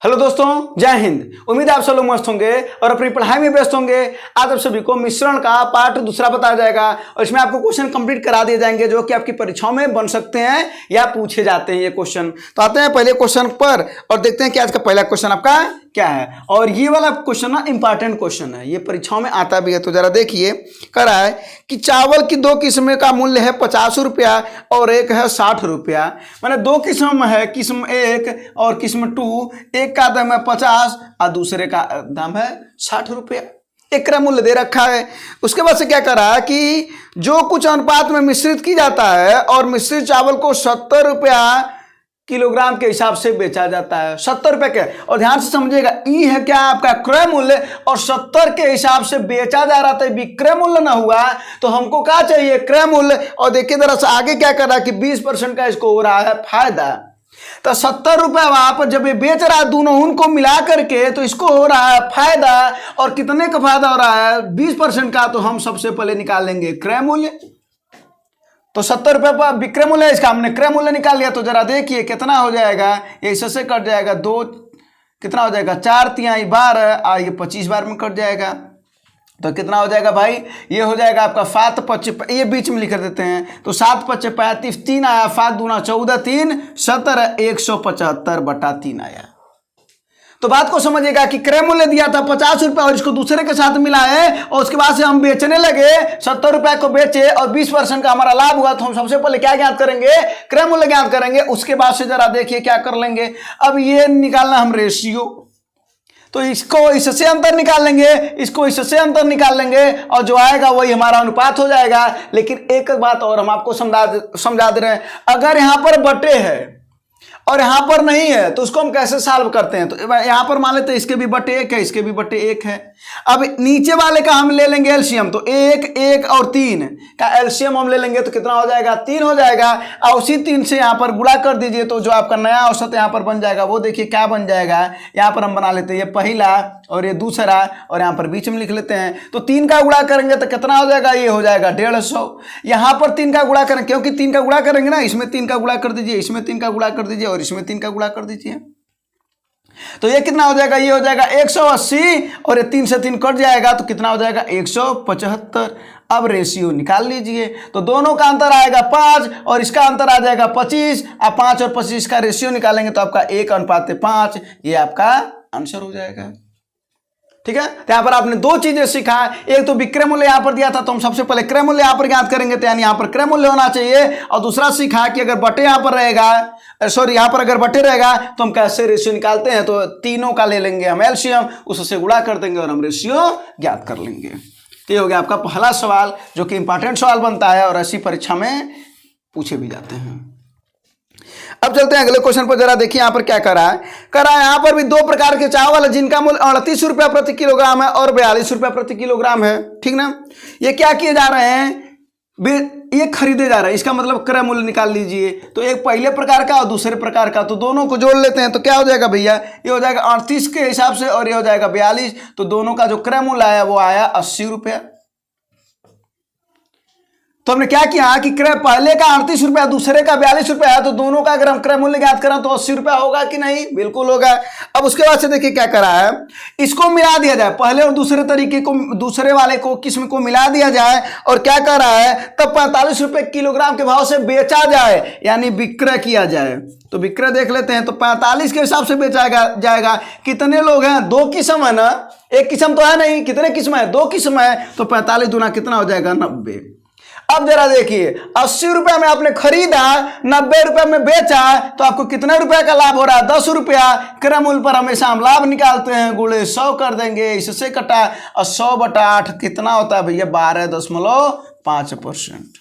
Hello दोस्तों, जय हिंद। उम्मीद है आप सब लोग मस्त होंगे और अपनी पढ़ाई में व्यस्त होंगे। आज आप सभी को मिश्रण का पार्ट दूसरा बताया जाएगा और इसमें आपको क्वेश्चन कंप्लीट करा दिए जाएंगे जो कि आपकी परीक्षाओं में बन सकते हैं या पूछे जाते हैं ये क्वेश्चन। तो आते हैं पहले क्वेश्चन पर और देखते हैं कि आज का पहला क्वेश्चन आपका क्या है। और ये वाला क्वेश्चन ना इंपॉर्टेंट क्वेश्चन है, ये परीक्षाओं में आता भी है। तो जरा देखिए, कह रहा है कि चावल की दो किस्म का मूल्य है 50 रुपया और एक है 60 रुपया। मैंने दो किस्म है, किस्म एक और किस्म टू। एक का दाम है 50 और दूसरे का दाम है 60 रुपया। एक का मूल्य दे रखा है। उसके बाद से क्या कर रहा है कि जो कुछ अनुपात में मिश्रित की जाता है और मिश्रित चावल को 70 रुपया किलोग्राम के हिसाब से बेचा जाता है। 70 रुपए के, और ध्यान से समझिएगा, ई है क्या आपका क्रय मूल्य और 70 के हिसाब से बेचा जा रहा था। विक्रय मूल्य ना हुआ तो हमको क्या चाहिए, क्रय मूल्य। और देखिए जरा सा आगे क्या कर रहा है कि 20% का इसको हो रहा है फायदा। तो 70 रुपए वहां पर जब ये बेच रहा है दोनों उनको मिला करके तो इसको हो रहा है फायदा। और कितने का फायदा हो रहा है, 20% का। तो हम सबसे पहले निकाल लेंगे क्रय मूल्य। तो 70 रुपए पर विक्रय मूल्य, इसका हमने क्रय मूल्य निकाल लिया। तो जरा देखिए कितना हो जाएगा, ये इससे कट जाएगा। दो कितना हो जाएगा, 4 तिहाई 12, ये 25 बार में कट जाएगा। तो कितना हो जाएगा भाई, ये हो जाएगा आपका 7 5, ये बीच में लिख देते हैं। तो 7 5 35, 3 आया, 7 दूना 14, 3 17, 175/3 आया। तो बात को समझिएगा कि क्रय मूल्य दिया था 50 रुपए और इसको दूसरे के साथ मिलाए और उसके बाद से हम बेचने लगे। 70 रुपए को बेचे और 20% का हमारा लाभ हुआ। तो हम सबसे पहले क्या ज्ञात करेंगे, क्रय मूल्य ज्ञात करेंगे। उसके बाद से जरा देखिए क्या कर लेंगे, अब ये निकालना हम रेशियो। तो इसको इससे अंतर निकाल लेंगे, इसको इससे अंतर निकाल लेंगे और जो आएगा वही हमारा अनुपात हो जाएगा। लेकिन एक बात और हम आपको समझा दे रहे हैं, अगर यहां पर बटे है और यहां पर नहीं है तो उसको हम कैसे सॉल्व करते हैं। तो यहां पर मान लेते हैं इसके भी बटे 1 है, इसके भी बटे 1 है। अब नीचे वाले का हम ले लेंगे एलसीएम। तो 1 1 और 3 का एलसीएम हम ले लेंगे तो कितना हो जाएगा, 3 हो जाएगा। और उसी 3 से यहां पर गुणा कर दीजिए तो जो आपका नया औसत यहां पर बन जाएगा वो देखिए क्या बन जाएगा। यहां पर हम बना लेते हैं ये पहला और ये दूसरा और यहां पर बीच में लिख लेते हैं। तो 3 का गुणा करेंगे तो कितना हो जाएगा, ये हो जाएगा 150। यहां पर 3 का गुणा करेंगे, क्योंकि 3 का गुणा करेंगे ना, इसमें 3 का गुणा कर दीजिए, इसमें 3 का गुणा कर दीजिए और इसमें 3 का गुणा कर दीजिए। तो ये कितना हो जाएगा, ये हो जाएगा 180 और ये 3 से 3 कट जाएगा तो कितना हो जाएगा 175। अब रेशियो निकाल लीजिए। तो दोनों का अंतर आएगा 5 और इसका अंतर आ जाएगा 25। अब 5 और 25 का रेशियो निकालेंगे तो आपका 1:5। ये आपका आंसर हो जाएगा। ठीक है, तो यहां पर आपने दो चीजें सीखा। एक तो विक्रय मूल्य यहां पर दिया था तो हम सबसे पहले क्रय मूल्य यहां पर ज्ञात करेंगे, तो यानी यहां पर क्रय मूल्य होना चाहिए। और दूसरा सीखा कि अगर बटे यहां पर रहेगा, सॉरी यहां पर अगर बटे रहेगा तो हम कैसे रेशियो निकालते हैं। तो तीनों का ले लेंगे हम एलसीएम, उससे गुणा कर देंगे और हम रेशियो ज्ञात कर लेंगे। तो ये हो गया आपका पहला सवाल जो कि इंपॉर्टेंट सवाल बनता है और ऐसी परीक्षा में पूछे भी जाते हैं। अब चलते हैं अगले क्वेश्चन पर। जरा देखिए यहां पर क्या कर रहा है, यहां पर भी दो प्रकार के चावल है जिनका मूल्य 38 रुपया प्रति किलोग्राम है और 42 रुपया प्रति किलोग्राम है। ठीक ना, ये क्या किए जा रहे हैं, ये खरीदे जा रहे हैं। इसका मतलब क्रय मूल्य निकाल लीजिए। तो एक पहले प्रकार का और दूसरे प्रकार का, तो दोनों को जोड़ लेते हैं तो क्या हो जाएगा भैया, ये हो जाएगा 38 के हिसाब से और ये हो जाएगा 42। तो दोनों का जो क्रय मूल्य आया वो आया 80 रुपया। तो हमने क्या किया कि क्रय पहले का 38 रुपया दूसरे का 42 रुपया है, तो दोनों का अगर हम क्रय मूल्य ज्ञात करें तो 80 रुपया होगा कि नहीं, बिल्कुल होगा। अब उसके बाद से देखिए क्या करा है, इसको मिला दिया जाए, पहले और दूसरे तरीके को, दूसरे वाले को किस्म को मिला दिया जाए और क्या कर रहा है, तब 45 रुपये किलोग्राम के भाव से बेचा जाए, यानी विक्रय किया जाए। तो विक्रय देख लेते हैं। तो 45 के हिसाब से बेचा जाएगा। कितने लोग हैं, 2 किस्म है ना, एक किस्म तो है नहीं, कितने किस्म है, 2 किस्म है। तो 45 दूना कितना हो जाएगा, 90। अब जरा देखिए, 80 रुपया में आपने खरीदा, 90 रुपया में बेचा, तो आपको कितने रुपया का लाभ हो रहा है, 10 रुपया। क्रय मूल्य पर हमेशा हम लाभ निकालते हैं, गुणे 100 कर देंगे, इससे कटा और 100/8 कितना होता है भैया, 12.5%।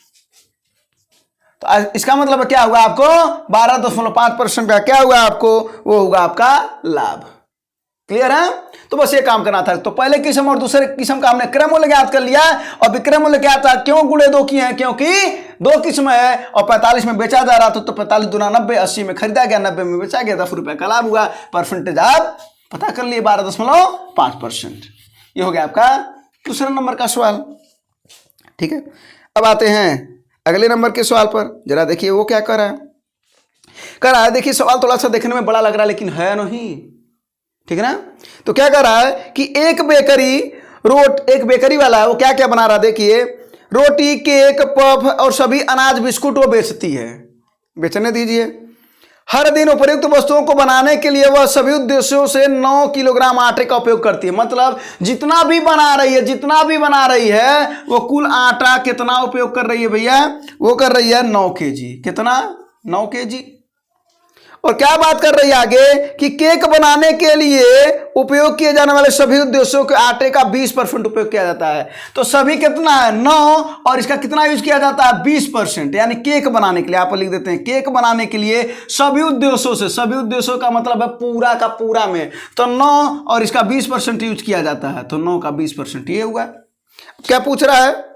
तो इसका मतलब क्या हुआ आपको, 12.5% का क्या हुआ आपको, वो होगा आपका लाभ। क्लियर है। तो बस ये काम करना था। तो पहले किस्म और दूसरे किस्म का हमने क्रय मूल्य ज्ञात कर लिया और विक्रय मूल्य क्या था, क्यों गुणे 2 किए हैं, क्योंकि 2 किस्म है और 45 में बेचा जा रहा था। तो 45 दूना 90, 80 में खरीदा गया, 90 में बेचा गया, 10 रुपये का लाभ हुआ। परसेंटेज आप पता कर लिए, 12.5%। ये हो गया आपका दूसरा नंबर का सवाल। ठीक है, अब आते हैं अगले नंबर के सवाल पर। जरा देखिए वो क्या कर रहा है। देखिए सवाल थोड़ा सा देखने में बड़ा लग रहा है लेकिन है नहीं, ठीक है ना। तो क्या कर रहा है कि एक बेकरी वाला है, वो क्या क्या बना रहा है देखिए, रोटी, केक, पफ और सभी अनाज बिस्कुट वो बेचती है, बेचने दीजिए। हर दिन उपयुक्त वस्तुओं को बनाने के लिए वह सभी उद्देश्यों से 9 किलोग्राम आटे का उपयोग करती है। मतलब जितना भी बना रही है वो कुल आटा कितना उपयोग कर रही है भैया, वो कर रही है 9 केजी। कितना? 9 केजी। और क्या बात कर रही है आगे कि केक बनाने के लिए उपयोग किए जाने वाले सभी उद्देश्यों के आटे का 20% उपयोग किया जाता है। तो सभी कितना है? 9, और इसका कितना यूज किया जाता है? 20%। यानी केक बनाने के लिए आप लिख देते हैं, केक बनाने के लिए सभी उद्देश्यों से, सभी उद्देश्यों का मतलब है पूरा का पूरा में, तो 9 और इसका 20% यूज किया जाता है, तो 9 का 20% ये हुआ। क्या पूछ रहा है?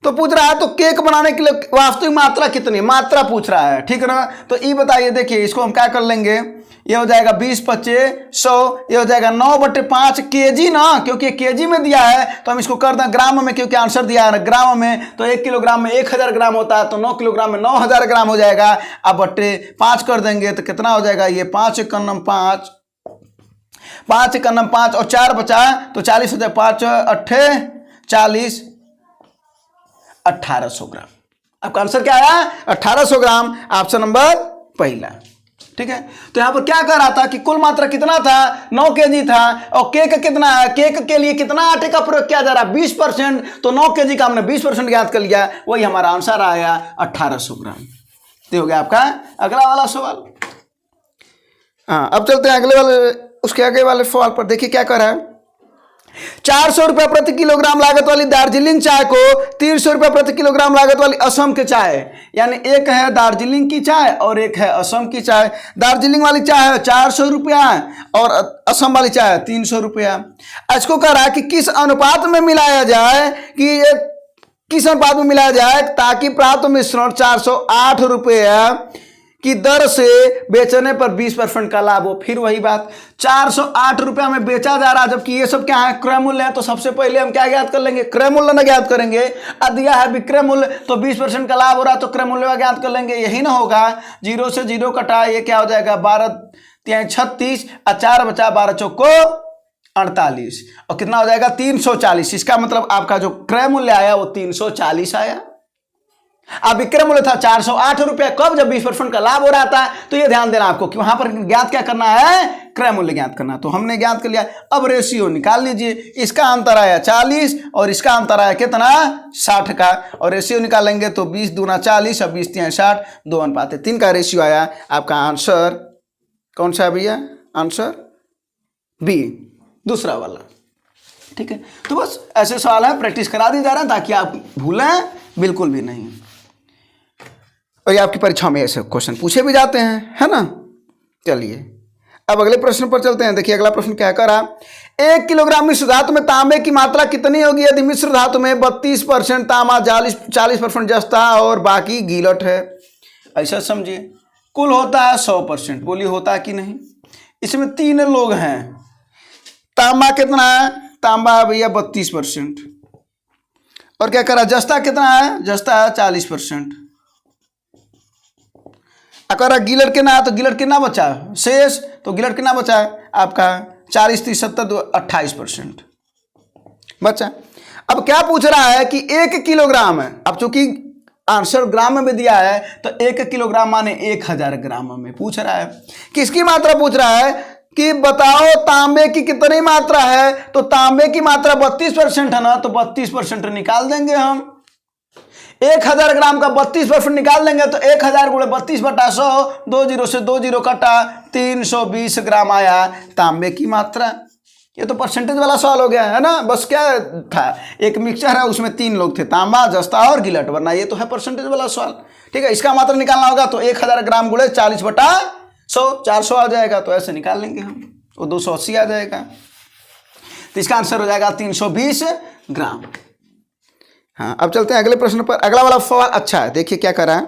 तो पूछ रहा है तो केक बनाने के लिए वास्तविक मात्रा कितनी, मात्रा पूछ रहा है, ठीक है ना। तो ये बताइए, देखिए इसको हम क्या कर लेंगे, ये हो जाएगा 20 25 100, ये हो जाएगा 9/5 केजी ना, क्योंकि केजी में दिया है तो हम इसको कर दें ग्राम में, क्योंकि आंसर दिया है ना ग्राम में। तो 1 किलोग्राम में 1000 ग्राम होता है, तो 9 किलोग्राम में 9000 ग्राम हो जाएगा। अब बट्टे 5 कर देंगे तो कितना हो जाएगा, ये 5 × 9 5, 5 × 9 5 और 4 बचा तो 40 हो जाए, 5 8 40, 1800 ग्राम। आपका आंसर क्या आया? 1800 ग्राम, ऑप्शन नंबर पहला। ठीक है। तो यहां पर क्या कर रहा था कि कुल मात्रा कितना था? 9 केजी था। और केक कितना है? केक के लिए कितना आटे का प्रयोग किया जा रहा है? 20%। तो 9 केजी का हमने 20% ज्ञात कर लिया, वही हमारा आंसर आया 1800 ग्राम। तो हो गया आपका अगला वाला सवाल। हाँ, अब चलते हैं अगले वाले, उसके आगे वाले सवाल पर। देखिए क्या कर रहा है, 400 रुपये प्रति किलोग्राम लागत वाली दार्जिलिंग चाय को 300 रुपये प्रति किलोग्राम लागत वाली असम की चाय, यानी एक है दार्जिलिंग की चाय और एक है असम की चाय। दार्जिलिंग वाली चाय है 400 रुपया और असम वाली चाय है 300 रुपया। इसको कह रहा है कि किस अनुपात में मिलाया जाए, कि किस अनुपात में मिलाया जाए ताकि प्राप्त मिश्रण 408 रुपये की दर से बेचने पर 20% का लाभ हो। फिर वही बात, 408 रुपया में बेचा जा रहा है, जबकि ये सब क्या है? क्रय मूल्य है। तो सबसे पहले हम क्या ज्ञात कर लेंगे? क्रय मूल्य ना ज्ञात करेंगे। दिया है विक्रय मूल्य, तो 20% का लाभ हो रहा है, तो क्रय मूल्य ज्ञात कर लेंगे। यही ना होगा, 0 से 0 कटा, ये क्या हो जाएगा? 12 × 36 और 4 बचा, 12 चौको 48 और कितना हो जाएगा? 340। इसका मतलब आपका जो क्रय मूल्य आया वो 340 आया। अब विक्रय मूल्य था 408 रुपया, कब? जब 20% का लाभ हो रहा था। तो ये ध्यान देना आपको कि वहां पर ज्ञात क्या करना है? क्रय मूल्य ज्ञात करना। तो हमने ज्ञात कर लिया। अब रेशियो निकाल लीजिए, इसका अंतर आया 40 और इसका अंतर आया कितना? 60 का। और रेशियो निकालेंगे तो 20 दूना 40 और 20 × 60, 2:3 का रेशियो आया। आपका आंसर कौन सा है भैया? आंसर बी, दूसरा वाला। ठीक है। तो बस ऐसे सवाल है, प्रैक्टिस करा दी जा रहा है ताकि आप भूलें बिल्कुल भी नहीं। और ये आपकी परीक्षा में ऐसे क्वेश्चन पूछे भी जाते हैं, है ना। चलिए अब अगले प्रश्न पर चलते हैं। देखिए अगला प्रश्न क्या करा, 1 किलोग्राम मिश्र धातु में तांबे की मात्रा कितनी होगी यदि मिश्र धातु में 32% तांबा, 40% जस्ता और बाकी गीलट है। ऐसा समझिए, कुल होता है 100%। बोलिए होता है कि नहीं? इसमें 3 लोग हैं। तांबा कितना है? तांबा है भैया 32%। और क्या करा? जस्ता कितना है? जस्ता है 40%। अगर गिलट कितना है तो गिलट कितना बचा है? शेष। तो गिलट कितना बचा है आपका? 40 30 70 28% बचा। अब क्या पूछ रहा है कि 1 किलोग्राम है। अब चूंकि आंसर ग्राम में दिया है तो 1 किलोग्राम माने 1000 ग्राम में पूछ रहा है। किसकी मात्रा पूछ रहा है कि बताओ तांबे की कितनी मात्रा है। तो तांबे की मात्रा 32% है ना, तो 32% निकाल देंगे हम। 1000 ग्राम का 32% निकाल देंगे तो 1000 × 32/100, 2 0 से 2 0 कटा, 320 ग्राम आया तांबे की मात्रा। ये तो परसेंटेज वाला सवाल हो गया है ना। बस क्या था, एक मिक्सचर है, उसमें 3 लोग थे, तांबा, जस्ता और गिलट, वरना ये तो है परसेंटेज वाला सवाल। ठीक है। इसका मात्रा निकालना होगा तो 1000 ग्राम × 40/100, 400 आ जाएगा। तो ऐसे निकाल लेंगे हम, वो 280 आ जाएगा। तो इसका आंसर हो जाएगा 320 ग्राम। हाँ, अब चलते हैं अगले प्रश्न पर। अगला वाला सवाल अच्छा है। देखिए क्या करा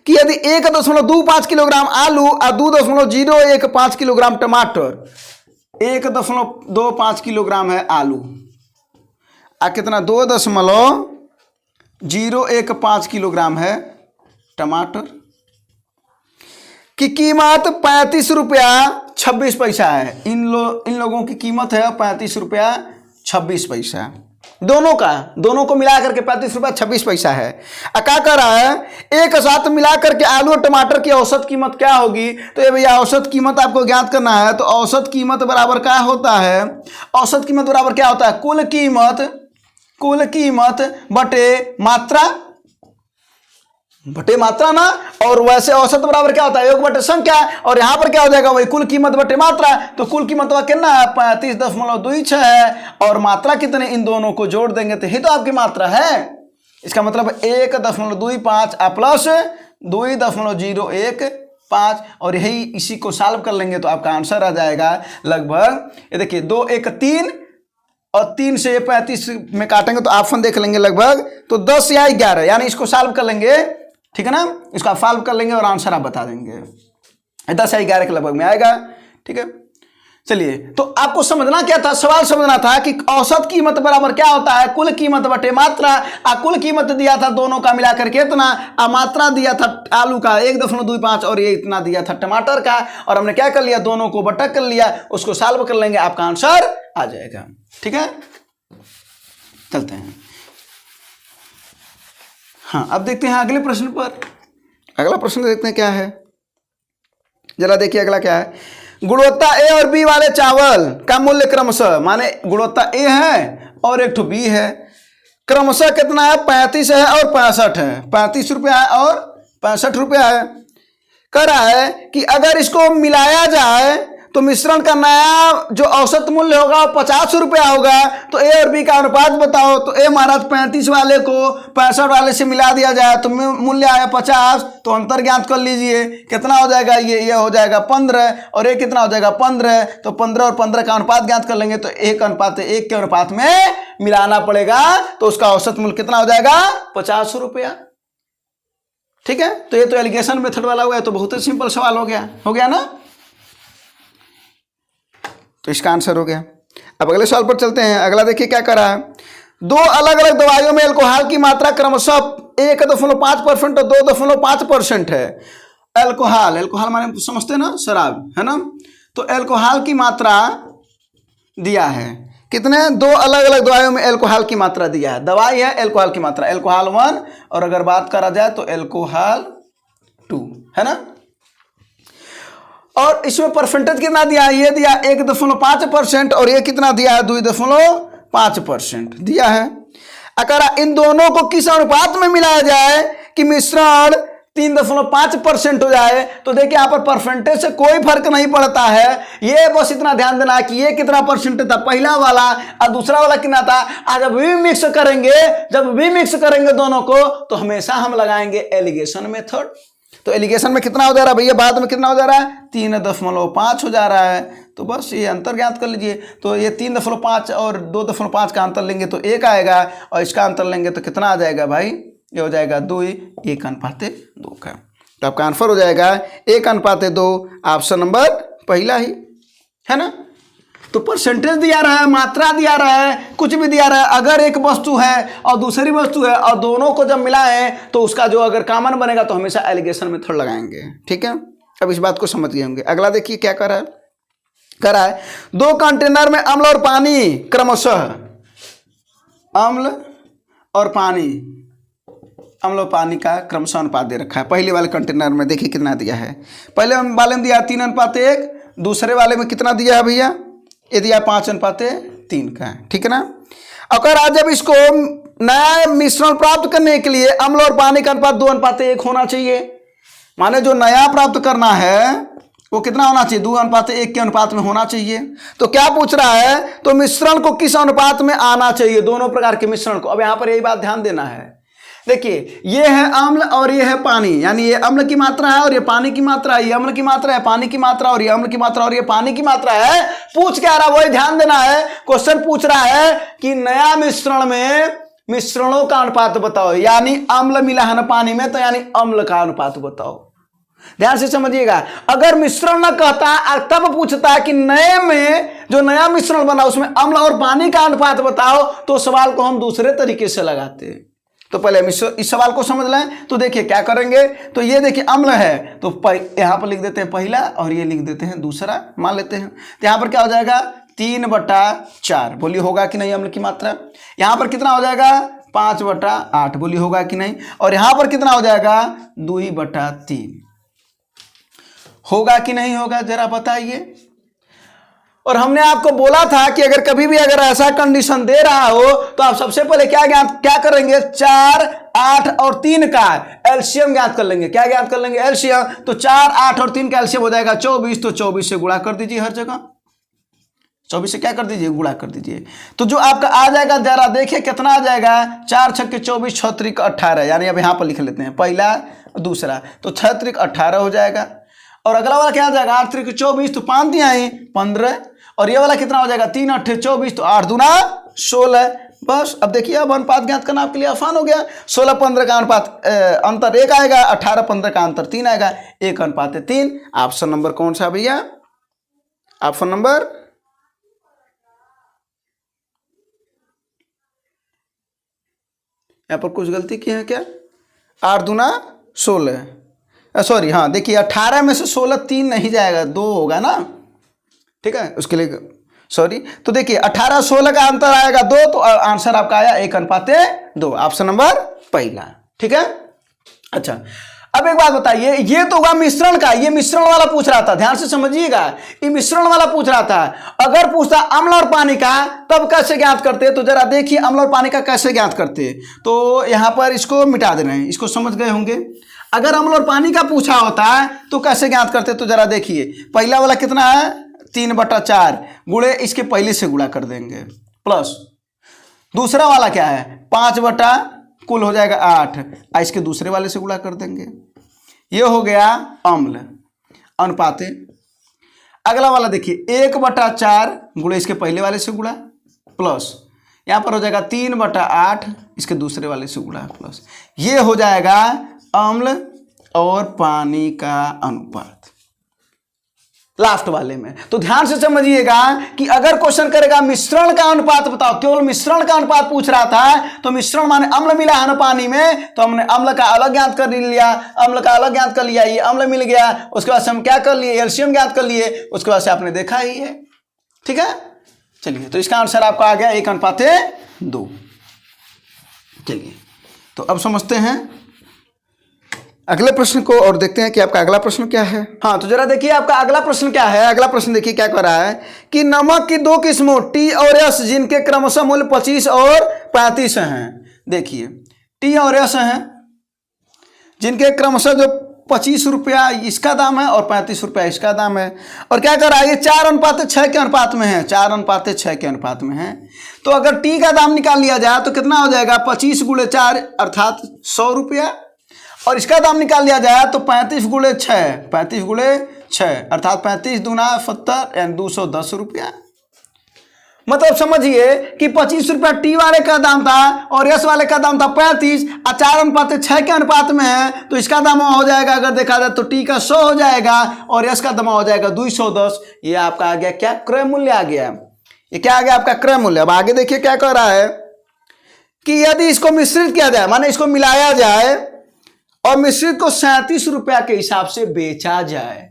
कि यदि 1.25 किलोग्राम आलू और 2.015 किलोग्राम टमाटर, 1.25 किलोग्राम है आलू और कितना? 2.015 किलोग्राम है टमाटर। की कीमत 35 रुपया 26 पैसा है। इन लोगों की कीमत है 35 रुपया 26 पैसा, दोनों को मिला करके 35 रुपया 26 पैसा है। क्या कर रहा है, एक साथ मिला करके आलू और टमाटर की औसत कीमत क्या होगी। तो ये भैया औसत कीमत आपको ज्ञात करना है। तो औसत कीमत बराबर क्या होता है, औसत कीमत बराबर क्या होता है, कुल कीमत बटे मात्रा ना। और वैसे औसत बराबर क्या होता है, योग बटे संख्या। और यहां पर क्या हो जाएगा, वही कुल कीमत बटे मात्रा। तो कुल कीमत कितना है 35.26 है, और मात्रा कितने, इन दोनों को जोड़ देंगे तो ही तो आपकी मात्रा है। इसका मतलब 1.25 प्लस 2.015, और यही इसी को सॉल्व कर लेंगे तो आपका आंसर आ जाएगा लगभग, ये देखिए 2 1 3 और 3 से 35 में काटेंगे तो ऑप्शन देख लेंगे लगभग तो 10 या 11, यानी इसको सॉल्व कर लेंगे, ठीक है ना। इसको आप सॉल्व कर लेंगे और आंसर आप बता देंगे 10 या 11 के लगभग में आएगा, ठीक है। चलिए, तो आपको समझना क्या था, सवाल समझना था कि औसत कीमत बराबर क्या होता है, कुल कीमत बटे मात्रा। कुल कीमत दिया था दोनों का मिलाकर के इतना, मात्रा दिया था आलू का 1.25 और ये इतना दिया था टमाटर का, और हमने क्या कर लिया, दोनों को बटा कर लिया, उसको सॉल्व कर लेंगे, आपका आंसर आ जाएगा, ठीक है। चलते हैं, हाँ अब देखते हैं अगले प्रश्न पर। अगला प्रश्न देखते हैं क्या है, जरा देखिए अगला क्या है। गुणवत्ता ए और बी वाले चावल का मूल्य क्रमशः, माने गुणवत्ता ए है और एक ठो बी है, क्रमशः कितना है, 35 है और 65 है, 35 रुपया है और 65 रुपया है। कह रहा है कि अगर इसको मिलाया जाए तो मिश्रण का नया जो औसत मूल्य होगा वो 50 रुपया होगा। तो ए और बी का अनुपात बताओ। तो ए महाराज 35 वाले को 65 वाले से मिला दिया जाए तो मूल्य आया 50, तो अंतर ज्ञात कर लीजिए कितना हो जाएगा, ये हो जाएगा 15, और ये कितना हो जाएगा 15, तो 15 और 15 का अनुपात ज्ञात कर लेंगे तो 1:1 के अनुपात में मिलाना पड़ेगा, तो उसका औसत मूल्य कितना हो जाएगा 50 रुपया, ठीक है। तो ये तो एलिगेशन मेथड वाला हुआ है, तो बहुत ही सिंपल सवाल हो गया ना, तो इसका आंसर हो गया। अब अगले सवाल पर चलते हैं। अगला देखिए क्या कर रहा है, दो अलग अलग दवाइयों में अल्कोहल की मात्रा क्रमशः 1.5% और 2.5% है। अल्कोहल माने समझते हैं ना, शराब है ना। तो अल्कोहल की मात्रा दिया है, कितने, दो अलग अलग दवाइयों में अल्कोहल की मात्रा दिया है। दवाई है अल्कोहल की मात्रा, अल्कोहल 1, और अगर बात करा जाए तो अल्कोहल 2, है ना। और इसमें परसेंटेज कितना दिया है, ये दिया 1.5% और ये कितना दिया है 2.5% दिया है। अगर इन दोनों को किस अनुपात में मिलाया जाए कि मिश्रण 3.5% हो जाए, तो देखिए यहाँ पर परसेंटेज से कोई फर्क नहीं पड़ता है। ये बस इतना ध्यान देना है कि ये कितना परसेंटेज था पहला वाला और दूसरा वाला कितना था। आज जब भी मिक्स करेंगे दोनों को, तो हमेशा हम लगाएंगे एलिगेशन मेथड। तो एलिगेशन में कितना हो जा रहा है भैया, बाद में कितना हो जा रहा है 3.5 हो जा रहा है। तो बस ये अंतर ज्ञात कर लीजिए। तो ये 3.5 और 2.5 का अंतर लेंगे तो 1 आएगा, और इसका अंतर लेंगे तो कितना आ जाएगा भाई, ये हो जाएगा 2, 1:2 का। तो आपका आंसर हो जाएगा 1:2, ऑप्शन नंबर पहला ही, है ना। तो परसेंटेज दिया रहा है, मात्रा दिया रहा है, कुछ भी दिया रहा है। अगर एक वस्तु है और दूसरी वस्तु है और दोनों को जब मिलाएं तो उसका जो अगर कॉमन बनेगा तो हमेशा एलिगेशन मेथड लगाएंगे, ठीक है। अब इस बात को समझ गए होंगे। अगला देखिए क्या कर रहा है, 2 कंटेनर में अम्ल और पानी क्रमशः, अम्ल और पानी का क्रमशः अनुपात दे रखा है। पहले वाले कंटेनर में देखिए कितना दिया है, पहले वाले में दिया 3:1, दूसरे वाले में कितना दिया है भैया, ये दिया 5:3 का, ठीक है ना। अगर आज जब इसको नया मिश्रण प्राप्त करने के लिए अम्ल और पानी का अनुपात 2:1 होना चाहिए, माने जो नया प्राप्त करना है वो कितना होना चाहिए, 2:1 के अनुपात में होना चाहिए। तो क्या पूछ रहा है, तो मिश्रण को किस अनुपात में आना चाहिए, दोनों प्रकार के मिश्रण को। अब यहाँ पर यही बात ध्यान देना है। देखिए ये है अम्ल और ये है पानी, यानी ये अम्ल की मात्रा है और ये पानी की मात्रा है, ये अम्ल की मात्रा है, पानी की मात्रा, और ये अम्ल की मात्रा और ये पानी की मात्रा है। पूछ क्या रहा है वही ध्यान देना है। क्वेश्चन पूछ रहा है कि नया मिश्रण में मिश्रणों का अनुपात बताओ, यानी अम्ल मिला है ना पानी में, तो यानी अम्ल का अनुपात बताओ। ध्यान से समझिएगा। अगर मिश्रण न कहता तब पूछता है कि नए में जो नया मिश्रण बना उसमें अम्ल और पानी का अनुपात बताओ, तो सवाल को हम दूसरे तरीके से लगाते हैं। तो पहले हम इस सवाल को समझ लें। तो देखिए क्या करेंगे, तो ये देखिए अम्ल है, तो यहाँ पर लिख देते हैं पहला और ये लिख देते हैं दूसरा, मान लेते हैं। तो यहाँ पर क्या हो जाएगा 3/4, बोलिए होगा कि नहीं अम्ल की मात्रा। यहाँ पर कितना हो जाएगा 5/8, बोलिए होगा कि नहीं। और यहाँ पर कितना हो जाएगा 2/3, होगा कि नहीं होगा, जरा बताइए। और हमने आपको बोला था कि अगर कभी भी अगर ऐसा कंडीशन दे रहा हो तो आप सबसे पहले क्या करेंगे, 4, 8 और 3 का एलसीएम ज्ञात कर लेंगे। क्या ज्ञात कर लेंगे, एलसीएम। तो 4, 8 और 3 का एलसीएम हो जाएगा 24, तो 24 से गुणा कर दीजिए हर जगह, 24 से क्या कर दीजिए, गुणा कर दीजिए। तो जो आपका आ जाएगा जरा देखिए कितना आ जाएगा, 4 छक्के 24, 6 त्रिक 18, यानी अब यहाँ पर लिख लेते हैं पहला दूसरा, तो 6 त्रिक 18 हो जाएगा। और अगला वाला क्या आ जाएगा 8 त्रिक 24, तो 5 दिया है 15, और ये वाला कितना हो जाएगा 3 8 24, तो 8 दूना 16। बस अब देखिए अब अनुपात ज्ञात करना आपके लिए आसान हो गया। 16-15 का अनुपात अंतर 1 आएगा, 18-15 का अंतर 3 आएगा, 1:3। ऑप्शन नंबर कौन सा भैया, ऑप्शन नंबर यहाँ पर कुछ गलती की है क्या, 8 दूना 16, सॉरी हाँ देखिए 18 में से 16 3 नहीं जाएगा, 2 होगा ना, ठीक है, उसके लिए सॉरी। तो देखिए 18-16 का अंतर आएगा 2, तो आंसर आपका आया 1:2, ऑप्शन नंबर पहला, ठीक है। अच्छा अब एक बात बताइए, ये तो होगा मिश्रण का, ये मिश्रण वाला पूछ रहा था, ध्यान से समझिएगा, ये मिश्रण वाला पूछ रहा था। अगर पूछता अम्ल और पानी का तब कैसे ज्ञात करते, तो जरा देखिए अम्ल और पानी का कैसे ज्ञात करते। तो यहाँ पर इसको मिटा दे रहे हैं, इसको समझ गए होंगे। अगर अम्ल और पानी का पूछा होता है तो कैसे ज्ञात करते, तो जरा देखिए पहला वाला कितना है 3/4, गुणे इसके पहले से गुणा कर देंगे, प्लस दूसरा वाला क्या है 5 कुल हो जाएगा 8, इसके दूसरे वाले से गुणा कर देंगे, ये हो गया अम्ल अनुपाते। अगला वाला देखिए 1/4 गुणे इसके पहले वाले से गुणा, प्लस यहाँ पर हो जाएगा 3/8 इसके दूसरे वाले से गुणा, प्लस ये हो जाएगा अम्ल और पानी का अनुपात लास्ट वाले में। तो ध्यान से समझिएगा कि अगर क्वेश्चन करेगा मिश्रण का अनुपात बताओ, केवल मिश्रण का अनुपात पूछ रहा था, तो मिश्रण माने अम्ल मिला है ना पानी में, तो हमने अम्ल का अलग ज्ञात कर लिया, अम्ल का अलग ज्ञात कर लिया, ये अम्ल मिल गया, उसके बाद से हम क्या कर लिए एलसीएम ज्ञात कर लिए, उसके बाद से आपने देखा ही है, ठीक है। चलिए तो इसका आंसर आपका आ गया 1:2। चलिए तो अब समझते हैं अगले प्रश्न को और देखते हैं कि आपका अगला प्रश्न क्या है। हाँ तो जरा देखिए आपका अगला प्रश्न क्या है। अगला प्रश्न देखिए क्या कर रहा है कि नमक की 2 किस्मों टी और एस जिनके क्रमशः मूल्य 25 और 35 हैं। देखिए टी और एस हैं जिनके क्रमशः जो 25 रुपया इसका दाम है और 35 रुपया इसका दाम है, और क्या कर रहा है ये 4:6 के अनुपात में है, 4:6 के अनुपात में है। तो अगर टी का दाम निकाल लिया जाए तो कितना हो जाएगा 25 × 4 अर्थात 100 रुपया, और इसका दाम निकाल लिया जाए तो 35 × 6 अर्थात 35 दूना 70 यानी 210 रुपया। मतलब समझिए कि 25 रुपया टी वाले का दाम था और एस वाले का दाम था 35, और 4:6 के अनुपात में है, तो इसका दाम हो जाएगा अगर देखा जाए तो टी का 100 हो जाएगा और एस का दाम हो जाएगा 210। ये आपका आ गया क्या, क्रय मूल्य आ गया। ये क्या आ गया आपका क्रय मूल्य। अब आगे देखिए क्या कह रहा है कि यदि इसको मिश्रित किया जाए, माने इसको मिलाया जाए और मिश्रित को 37 रुपया के हिसाब से बेचा जाए,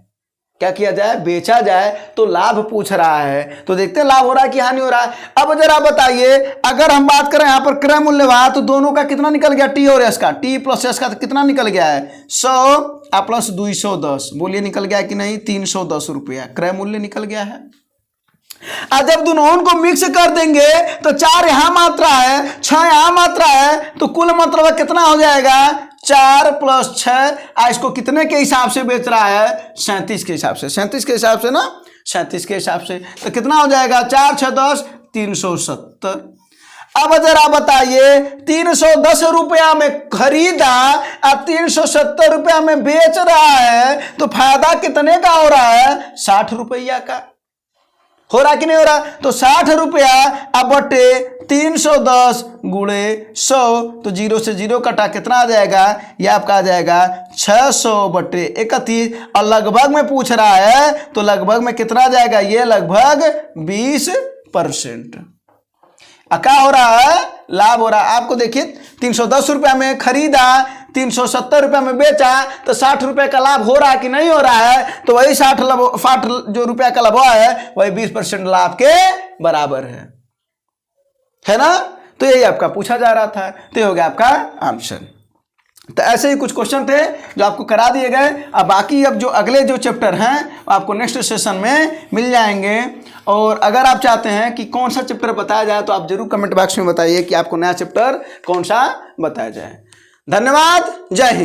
क्या किया जाए, बेचा जाए, तो लाभ पूछ रहा है। तो देखते हैं लाभ हो रहा है कि हानि हो रहा है। अब जरा बताइए अगर हम बात करें यहाँ पर क्रय मूल्य वहां, तो दोनों का कितना निकल गया टी और एस का, टी प्लस एस का कितना निकल गया है 100 प्लस 210, बोलिए निकल गया कि नहीं 310 रुपया क्रय मूल्य निकल गया है। जब दोनों को मिक्स कर देंगे तो 4 यहां मात्रा है 6 यहां मात्रा है, तो कुल मतलब कितना हो जाएगा 4 + 6। इसको कितने के हिसाब से बेच रहा है 37 के हिसाब से, 37 के हिसाब से ना, 37 के हिसाब से। तो कितना हो जाएगा 4 × 6 = 10 370। अब जरा बताइए 310 रुपया में खरीदा और 370 रुपया में बेच रहा है, तो फायदा कितने का हो रहा है 60 रुपया का हो रहा कि नहीं हो रहा। तो 60 रुपया अब बटे 310 × 100, तो 0 से 0 कटा कितना आ जाएगा, यह आपका आ जाएगा 600/31। और लगभग में पूछ रहा है तो लगभग में कितना आ जाएगा, ये लगभग 20%। क्या हो रहा है, लाभ हो रहा है। आपको देखिए 310 रुपया में खरीदा, 370 रुपया में बेचा, तो 60 रुपए का लाभ हो रहा है कि नहीं हो रहा है? तो वही 60 जो रुपया का लाभ हुआ है वही 20% लाभ के बराबर है ना। तो यही आपका पूछा जा रहा था, तो ये हो गया आपका आंसर। तो ऐसे ही कुछ क्वेश्चन थे जो आपको करा दिए गए। अब बाकी अब जो अगले जो चैप्टर हैं आपको नेक्स्ट सेशन में मिल जाएंगे। और अगर आप चाहते हैं कि कौन सा चैप्टर बताया जाए तो आप जरूर कमेंट बॉक्स में बताइए कि आपको नया चैप्टर कौन सा बताया जाए। धन्यवाद, जय हिंद।